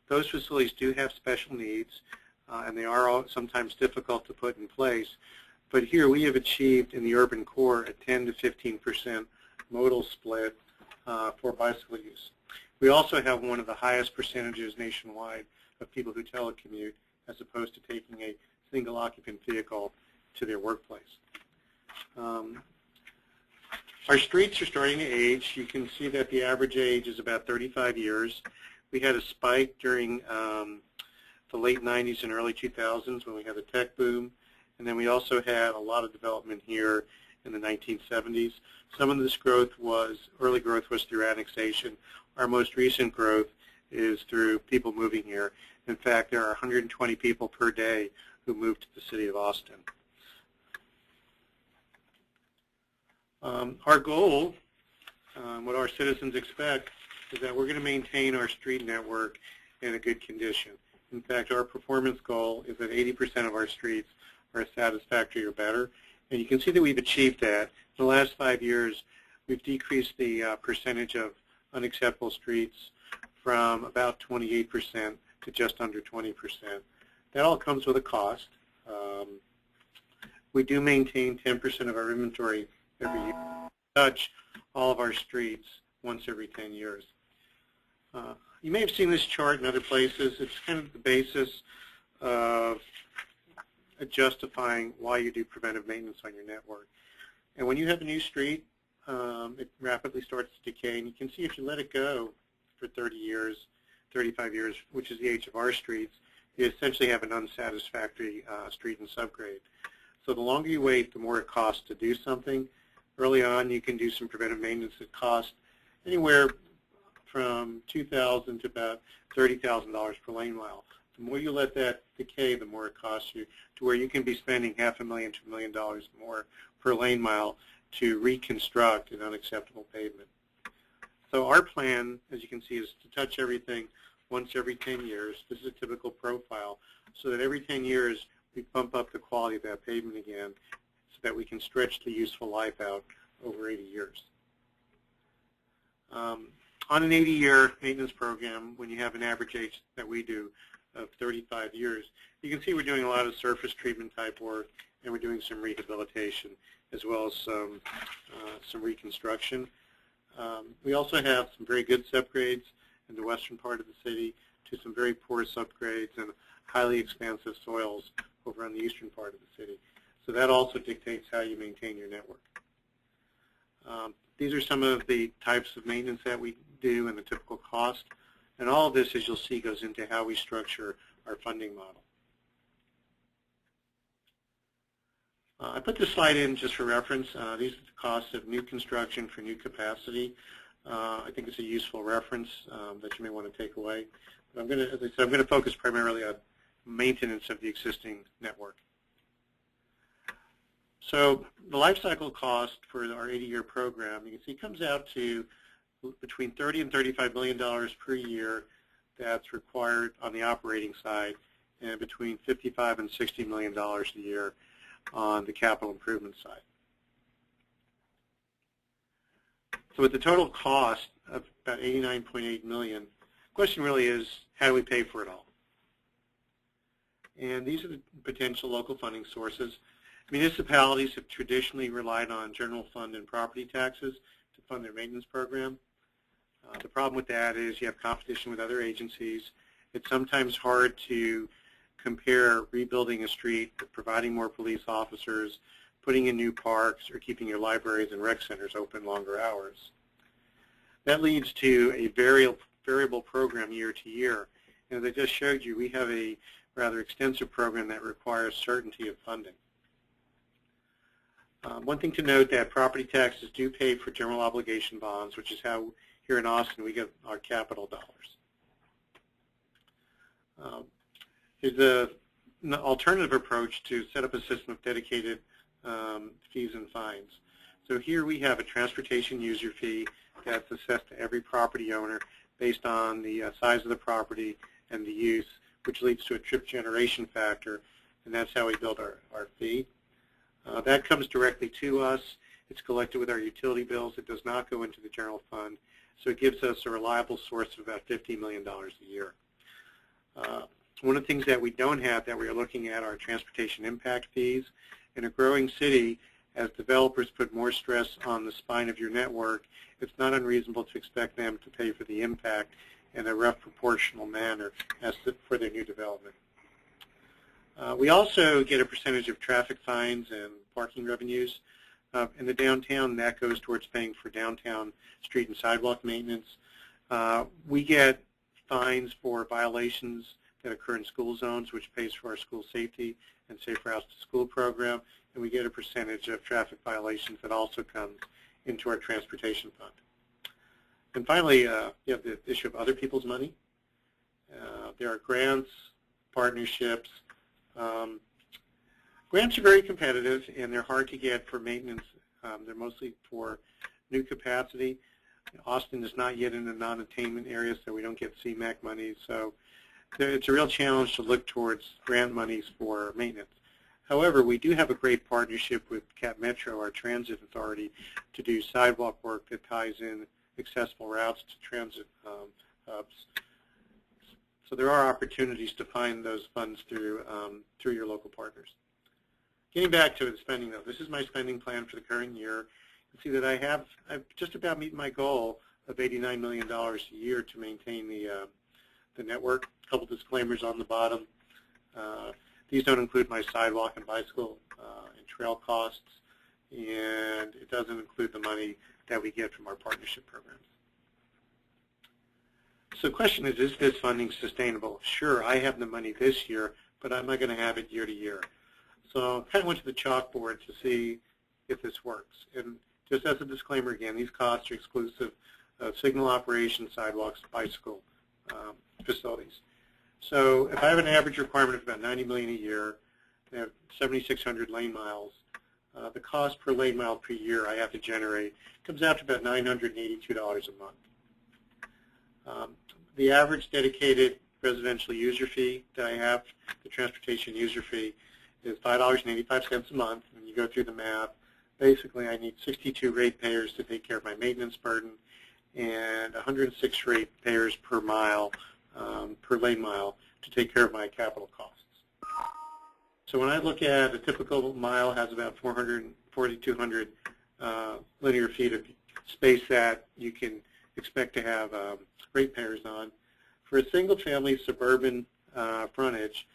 Those facilities do have special needs, and they are sometimes difficult to put in place. But here we have achieved in the urban core a 10 to 15% modal split for bicycle use. We also have one of the highest percentages nationwide of people who telecommute as opposed to taking a single occupant vehicle to their workplace. Our streets are starting to age. You can see that the average age is about 35 years. We had a spike during the late 90s and early 2000s when we had the tech boom. And then we also had a lot of development here in the 1970s. Some of this growth was, early growth was through annexation. Our most recent growth is through people moving here. In fact, there are 120 people per day who moved to the city of Austin. Our goal, what our citizens expect, is that we're going to maintain our street network in a good condition. In fact, our performance goal is that 80% of our streets are satisfactory or better. And you can see that we've achieved that. In the last 5 years, we've decreased the percentage of unacceptable streets from about 28% to just under 20%. That all comes with a cost. We do maintain 10% of our inventory every year. Touch all of our streets once every 10 years. You may have seen this chart in other places. It's kind of the basis of justifying why you do preventive maintenance on your network. And when you have a new street, it rapidly starts to decay. And you can see if you let it go for 30 years, 35 years, which is the age of our streets, you essentially have an unsatisfactory street and subgrade. So the longer you wait, the more it costs to do something. Early on, you can do some preventive maintenance that costs anywhere from $2,000 to about $30,000 per lane mile. The more you let that decay, the more it costs you, to where you can be spending $500,000 to $1 million more per lane mile to reconstruct an unacceptable pavement. So our plan, as you can see, is to touch everything once every 10 years. This is a typical profile, so that every 10 years we bump up the quality of that pavement again so that we can stretch the useful life out over 80 years. On an 80-year maintenance program, when you have an average age that we do of 35 years, you can see we're doing a lot of surface treatment type work, and we're doing some rehabilitation as well as some reconstruction. We also have some very good subgrades in the western part of the city to some very poor subgrades and highly expansive soils over on the eastern part of the city. So that also dictates how you maintain your network. These are some of the types of maintenance that we do and the typical cost. And all of this, as you'll see, goes into how we structure our funding model. I put this slide in just for reference. These are the costs of new construction for new capacity. I think it's a useful reference that you may want to take away. But I'm going to, as I said, I'm going to focus primarily on maintenance of the existing network. So the life cycle cost for our 80-year program, you can see, comes out to between $30 and $35 million per year that's required on the operating side, and between $55 and $60 million a year on the capital improvement side. So with the total cost of about $89.8 million, the question really is, how do we pay for it all? And these are the potential local funding sources. Municipalities have traditionally relied on general fund and property taxes to fund their maintenance program. The problem with that is you have competition with other agencies. It's sometimes hard to compare rebuilding a street with providing more police officers, putting in new parks, or keeping your libraries and rec centers open longer hours. That leads to a variable program year to year. And as I just showed you, we have a rather extensive program that requires certainty of funding. One thing to note, that property taxes do pay for general obligation bonds, which is how here in Austin we get our capital dollars. There's an alternative approach to set up a system of dedicated fees and fines. So here we have a transportation user fee that's assessed to every property owner based on the size of the property and the use, which leads to a trip generation factor, and that's how we build our fee. That comes directly to us. It's collected with our utility bills. It does not go into the general fund, so it gives us a reliable source of about $50 million a year. One of the things that we don't have that we are looking at are transportation impact fees. In a growing city, as developers put more stress on the spine of your network, it's not unreasonable to expect them to pay for the impact in a rough proportional manner as for their new development. We also get a percentage of traffic fines and parking revenues. In the downtown, that goes towards paying for downtown street and sidewalk maintenance. We get fines for violations that occur in school zones, which pays for our school safety and Safer House to School program. and we get a percentage of traffic violations that also comes into our transportation fund. And finally, you have the issue of other people's money. There are grants, partnerships. Grants are very competitive, and they're hard to get for maintenance. They're mostly for new capacity. Austin is not yet in a non-attainment area, so we don't get CMAQ money. So it's a real challenge to look towards grant monies for maintenance. However, we do have a great partnership with Cap Metro, our transit authority, to do sidewalk work that ties in accessible routes to transit hubs. So there are opportunities to find those funds through your local partners. Getting back to the spending, though, this is my spending plan for the current year. You see that I've just about meet my goal of $89 million a year to maintain the network. A couple disclaimers on the bottom. These don't include my sidewalk and bicycle and trail costs, and it doesn't include the money that we get from our partnership programs. So the question is this funding sustainable? Sure, I have the money this year, but I'm not going to have it year to year. So I kind of went to the chalkboard to see if this works. And just as a disclaimer again, these costs are exclusive of signal operations, sidewalks, bicycle facilities. So if I have an average requirement of about $90 million a year, I have 7,600 lane miles, the cost per lane mile per year I have to generate comes out to about $982 a month. The average dedicated residential user fee that I have, the transportation user fee, is $5.85 a month. When you go through the math, basically I need 62 ratepayers to take care of my maintenance burden and 106 ratepayers per mile, per lane mile, to take care of my capital costs. So when I look at a typical mile has about 4,200 linear feet of space that you can expect to have ratepayers on. For a single-family suburban frontage,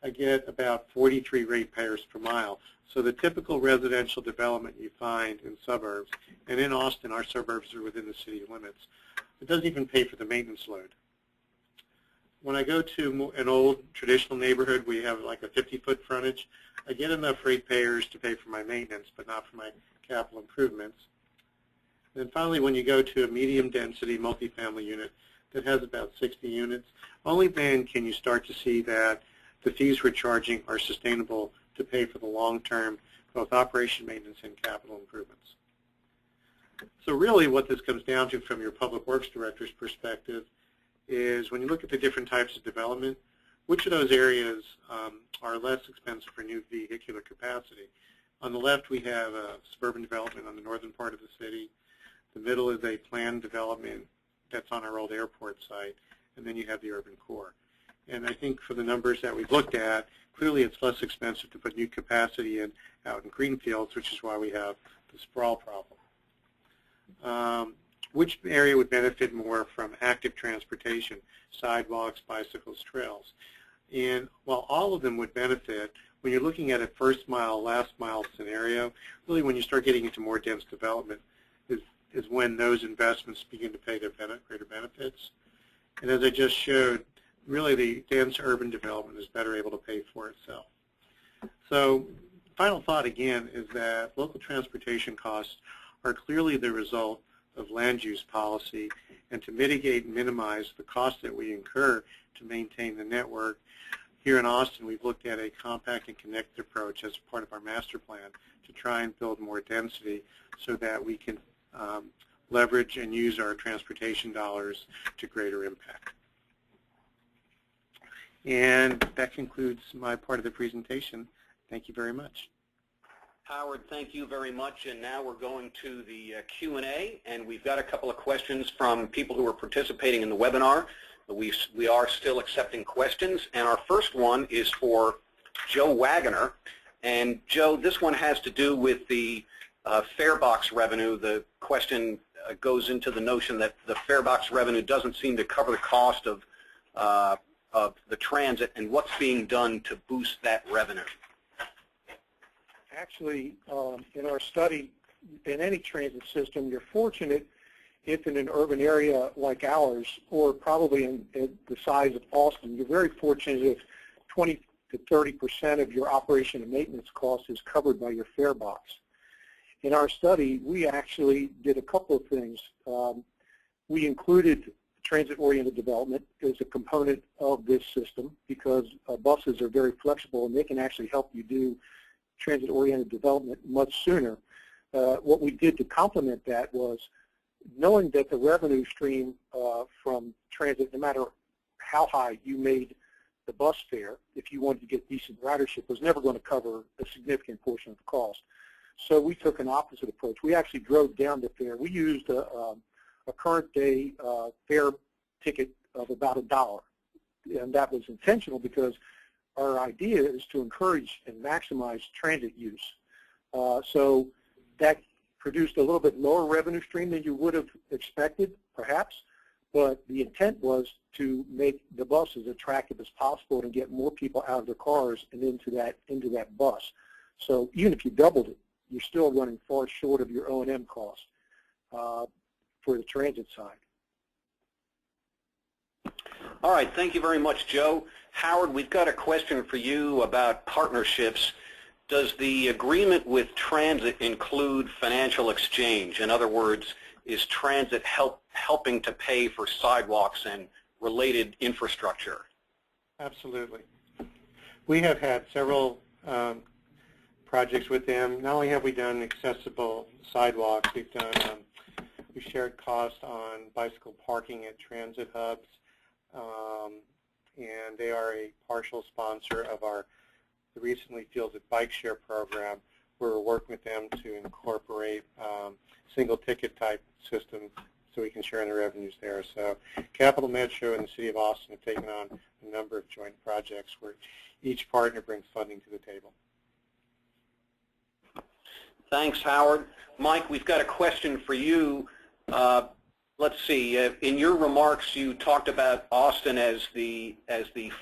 I get about 43 ratepayers per mile. So the typical residential development you find in suburbs, and in Austin, our suburbs are within the city limits, it doesn't even pay for the maintenance load. When I go to an old traditional neighborhood, we have like a 50-foot frontage, I get enough ratepayers to pay for my maintenance, but not for my capital improvements. And then finally, when you go to a medium-density multifamily unit that has about 60 units, only then can you start to see that the fees we're charging are sustainable to pay for the long-term, both operation maintenance and capital improvements. So really what this comes down to from your public works director's perspective is when you look at the different types of development, which of those areas are less expensive for new vehicular capacity. On the left we have a suburban development on the northern part of the city. The middle is a planned development that's on our old airport site, and then you have the urban core. And I think for the numbers that we've looked at, clearly it's less expensive to put new capacity in out in greenfields, which is why we have the sprawl problem. Which area would benefit more from active transportation, sidewalks, bicycles, trails? And while all of them would benefit, when you're looking at a first mile, last mile scenario, really when you start getting into more dense development is when those investments begin to pay their greater benefits. And as I just showed, really the dense urban development is better able to pay for itself. So final thought again is that local transportation costs are clearly the result of land use policy, and to mitigate and minimize the cost that we incur to maintain the network, here in Austin we've looked at a compact and connected approach as part of our master plan to try and build more density so that we can leverage and use our transportation dollars to greater impact. And that concludes my part of the presentation. Thank you very much. Howard, thank you very much. And now we're going to the Q&A, and we've got a couple of questions from people who are participating in the webinar. We are still accepting questions, and our first one is for Joe Wagoner. And Joe, this one has to do with the farebox revenue. The question goes into the notion that the farebox revenue doesn't seem to cover the cost of the transit, and what's being done to boost that revenue. Actually, in our study, in any transit system, you're fortunate if in an urban area like ours, or probably in the size of Austin, you're very fortunate if 20 to 30% of your operation and maintenance costs is covered by your fare box. In our study, we actually did a couple of things. We included transit-oriented development as a component of this system because buses are very flexible and they can actually help you do transit-oriented development much sooner. What we did to complement that was knowing that the revenue stream from transit, no matter how high you made the bus fare, if you wanted to get decent ridership, was never going to cover a significant portion of the cost. So we took an opposite approach. We actually drove down the fare. We used a current day fare ticket of about $1. And that was intentional because our idea is to encourage and maximize transit use. So that produced a little bit lower revenue stream than you would have expected, perhaps, but the intent was to make the bus as attractive as possible and get more people out of their cars and into that bus. So even if you doubled it, you're still running far short of your O&M cost for the transit side. All right, thank you very much, Joe. Howard, we've got a question for you about partnerships. Does the agreement with transit include financial exchange? In other words, is transit helping to pay for sidewalks and related infrastructure? Absolutely. We have had several projects with them. Not only have we done accessible sidewalks, we've shared costs on bicycle parking at transit hubs, and they are a partial sponsor of the recently fielded bike share program. We're working with them to incorporate single ticket type systems so we can share in the revenues there. So Capital Metro and the City of Austin have taken on a number of joint projects where each partner brings funding to the table. Thanks, Howard. Mike, we've got a question for you. Let's see. In your remarks, you talked about Austin as the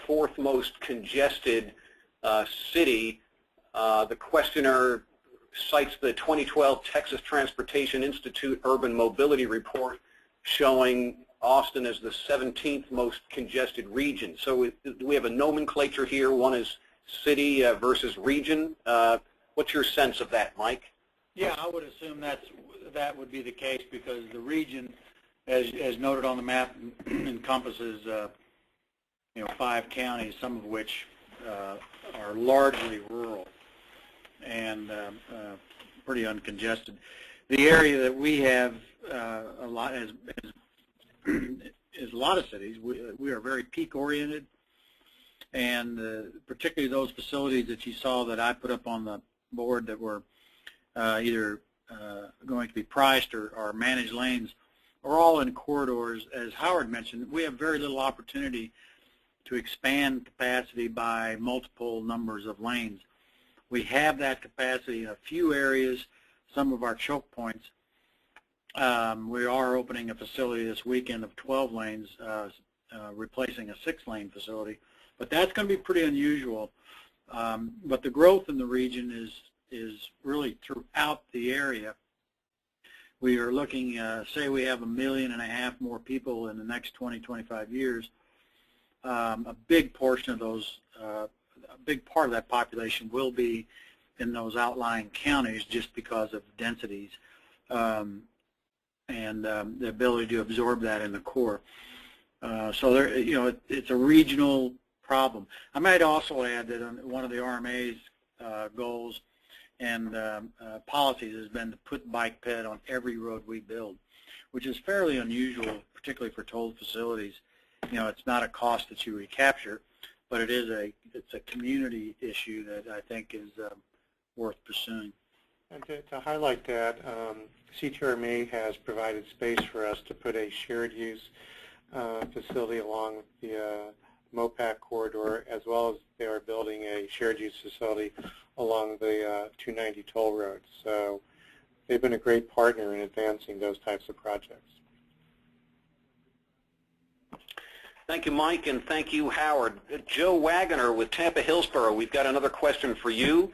fourth most congested city. The questioner cites the 2012 Texas Transportation Institute Urban Mobility Report showing Austin as the 17th most congested region. So do we have a nomenclature here? One is city versus region. What's your sense of that, Mike? Yeah, I would assume that would be the case because the region, as noted on the map, encompasses 5 counties, some of which are largely rural and pretty uncongested. The area that we have a lot is a lot of cities. We are very peak oriented, and particularly those facilities that you saw that I put up on the board that were either going to be priced or managed lanes are all in corridors. As Howard mentioned, we have very little opportunity to expand capacity by multiple numbers of lanes. We have that capacity in a few areas, some of our choke points. We are opening a facility this weekend of 12 lanes, replacing a 6-lane facility, but that's going to be pretty unusual. But the growth in the region is really throughout the area. We are looking, say we have 1.5 million more people in the next 20, 25 years. A big portion of those, a big part of that population will be in those outlying counties just because of densities and the ability to absorb that in the core. So there, it's a regional problem. I might also add that one of the RMA's goals and policies has been to put bike ped on every road we build, which is fairly unusual, particularly for tolled facilities. It's not a cost that you recapture, but it's a community issue that I think is worth pursuing. And to highlight that, CTRMA has provided space for us to put a shared use facility along the MOPAC corridor, as well as they are building a shared use facility along the 290 toll road. So they've been a great partner in advancing those types of projects. Thank you, Mike, and thank you, Howard. Joe Wagoner with Tampa Hillsborough, we've got another question for you.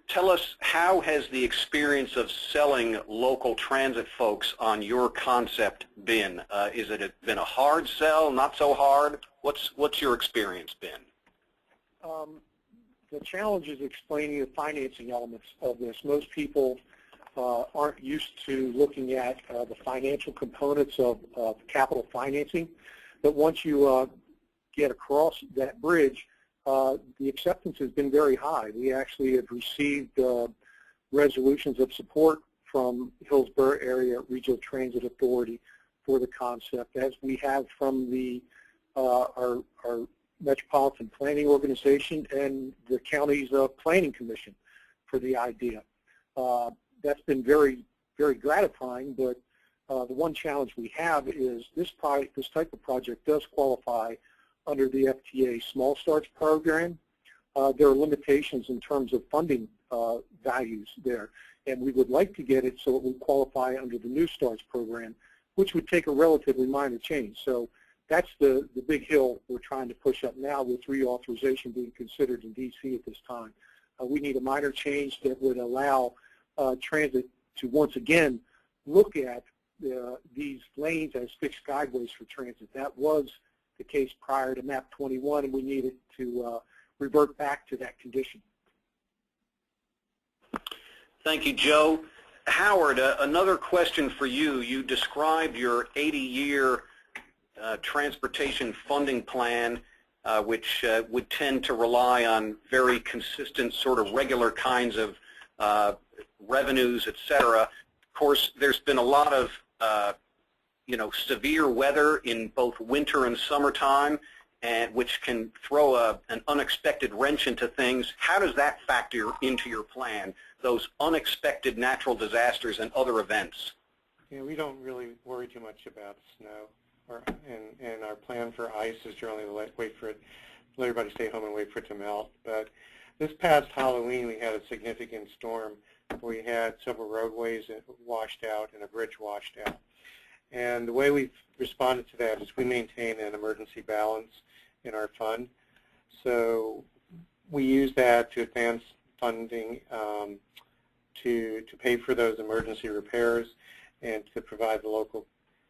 Tell us, how has the experience of selling local transit folks on your concept been? Is it been a hard sell, not so hard? What's your experience been? the challenge is explaining the financing elements of this. Most people aren't used to looking at the financial components of capital financing, but once you get across that bridge, the acceptance has been very high. We actually have received resolutions of support from Hillsborough Area Regional Transit Authority for the concept, as we have from the our Metropolitan Planning Organization and the county's Planning Commission for the idea. That's been very, very gratifying, but the one challenge we have is this type of project does qualify under the FTA Small Starts program. There are limitations in terms of funding values there, and we would like to get it so it would qualify under the New Starts program, which would take a relatively minor change. So that's the big hill we're trying to push up now, with reauthorization being considered in D.C. at this time. We need a minor change that would allow transit to once again look at these lanes as fixed guideways for transit. That was the case prior to MAP 21, and we needed to revert back to that condition. Thank you, Joe. Howard, another question for you. You described your 80-year transportation funding plan, which would tend to rely on very consistent, sort of regular kinds of revenues, et cetera. Of course, there's been a lot of severe weather in both winter and summertime, and which can throw an unexpected wrench into things. How does that factor into your plan, those unexpected natural disasters and other events? Yeah, we don't really worry too much about snow, and our plan for ice is generally to let everybody stay home and wait for it to melt. But this past Halloween, we had a significant storm where we had several roadways washed out and a bridge washed out. And the way we've responded to that is we maintain an emergency balance in our fund. So we use that to advance funding to pay for those emergency repairs and to provide the local,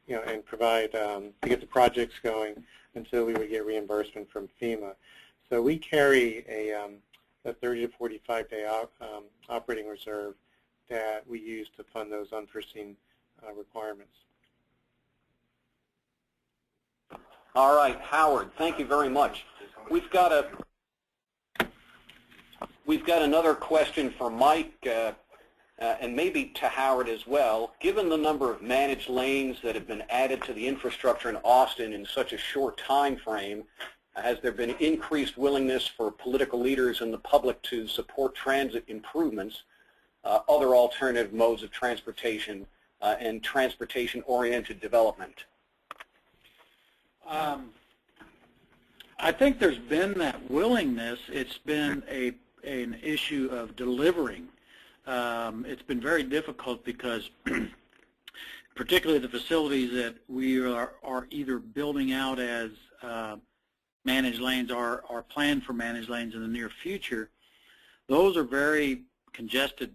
and provide to get the projects going until we would get reimbursement from FEMA. So we carry a 30 to 45 day operating reserve that we use to fund those unforeseen requirements. All right, Howard, thank you very much. We've got another question for Mike, and maybe to Howard as well. Given the number of managed lanes that have been added to the infrastructure in Austin in such a short time frame, has there been increased willingness for political leaders and the public to support transit improvements, other alternative modes of transportation, and transportation-oriented development? I think there's been that willingness. It's been an issue of delivering. It's been very difficult because particularly the facilities that we are either building out as managed lanes or planned for managed lanes in the near future, those are very congested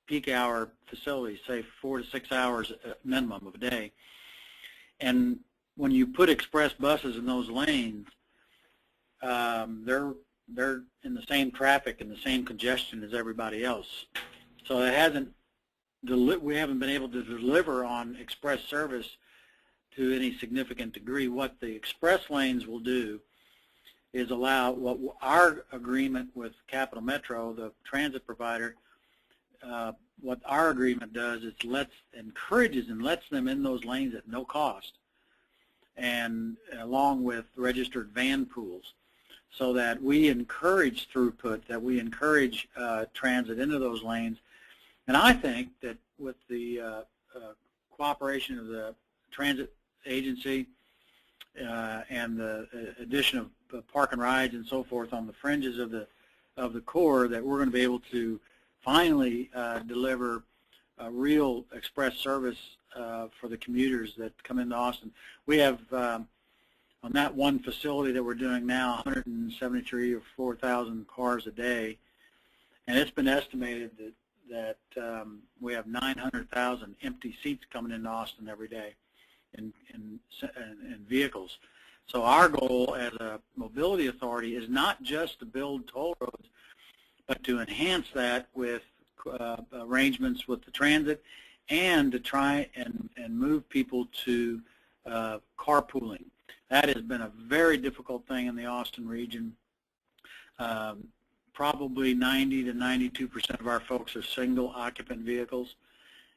peak hour facilities, say 4 to 6 hours minimum of a day. And when you put express buses in those lanes, they're in the same traffic and the same congestion as everybody else. So we haven't been able to deliver on express service to any significant degree. What the express lanes will do is allow what our agreement with Capital Metro, the transit provider, what our agreement does is encourages and lets them in those lanes at no cost, and along with registered van pools, so that we encourage throughput, that we encourage transit into those lanes. And I think that with the cooperation of the transit agency and the addition of park and rides and so forth on the fringes of the core, that we're going to be able to finally deliver a real express service for the commuters that come into Austin. We have on that one facility that we're doing now 173 or 4,000 cars a day, and it's been estimated that we have 900,000 empty seats coming into Austin every day in vehicles. So our goal as a mobility authority is not just to build toll roads, but to enhance that with arrangements with the transit and to try and move people to carpooling. That has been a very difficult thing in the Austin region. Probably 90 to 92% of our folks are single occupant vehicles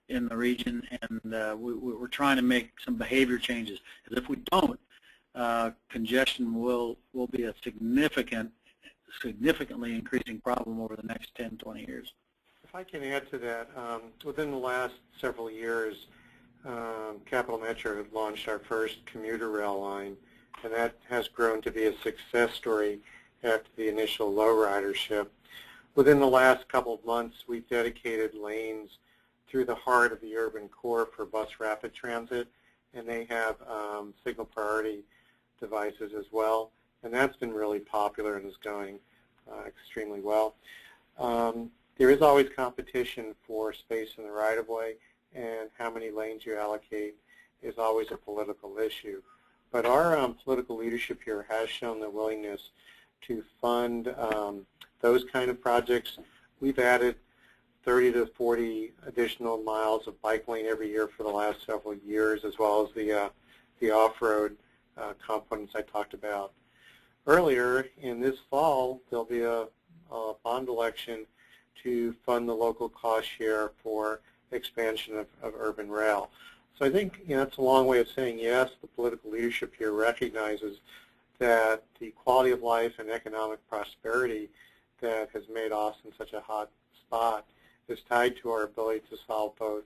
in the region, and we're trying to make some behavior changes. Because if we don't, congestion will be a significantly increasing problem over the next 10, 20 years. If I can add to that, within the last several years, Capital Metro had launched our first commuter rail line, and that has grown to be a success story after the initial low ridership. Within the last couple of months, we've dedicated lanes through the heart of the urban core for bus rapid transit, and they have signal priority devices as well, and that's been really popular and is going extremely well. There is always competition for space in the right-of-way, and how many lanes you allocate is always a political issue. But our political leadership here has shown the willingness to fund those kind of projects. We've added 30 to 40 additional miles of bike lane every year for the last several years, as well as the off-road components I talked about earlier. In this fall, there'll be a bond election to fund the local cost share for expansion of urban rail. So I think it's a long way of saying yes, the political leadership here recognizes that the quality of life and economic prosperity that has made Austin such a hot spot is tied to our ability to solve both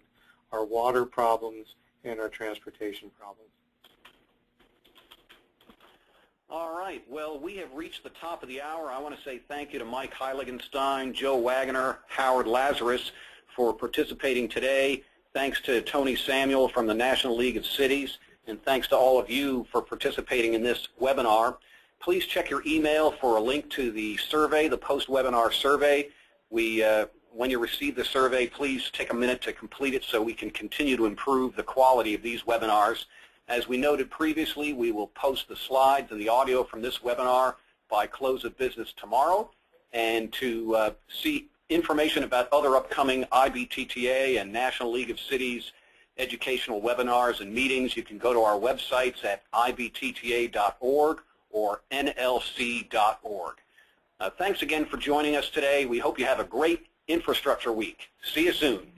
our water problems and our transportation problems. All right. Well, we have reached the top of the hour. I want to say thank you to Mike Heiligenstein, Joe Wagner, Howard Lazarus for participating today. Thanks to Tony Samuel from the National League of Cities, and thanks to all of you for participating in this webinar. Please check your email for a link to the survey, the post-webinar survey. When you receive the survey, please take a minute to complete it so we can continue to improve the quality of these webinars. As we noted previously, we will post the slides and the audio from this webinar by close of business tomorrow. And to see information about other upcoming IBTTA and National League of Cities educational webinars and meetings, you can go to our websites at ibtta.org or nlc.org. Thanks again for joining us today. We hope you have a great infrastructure week. See you soon.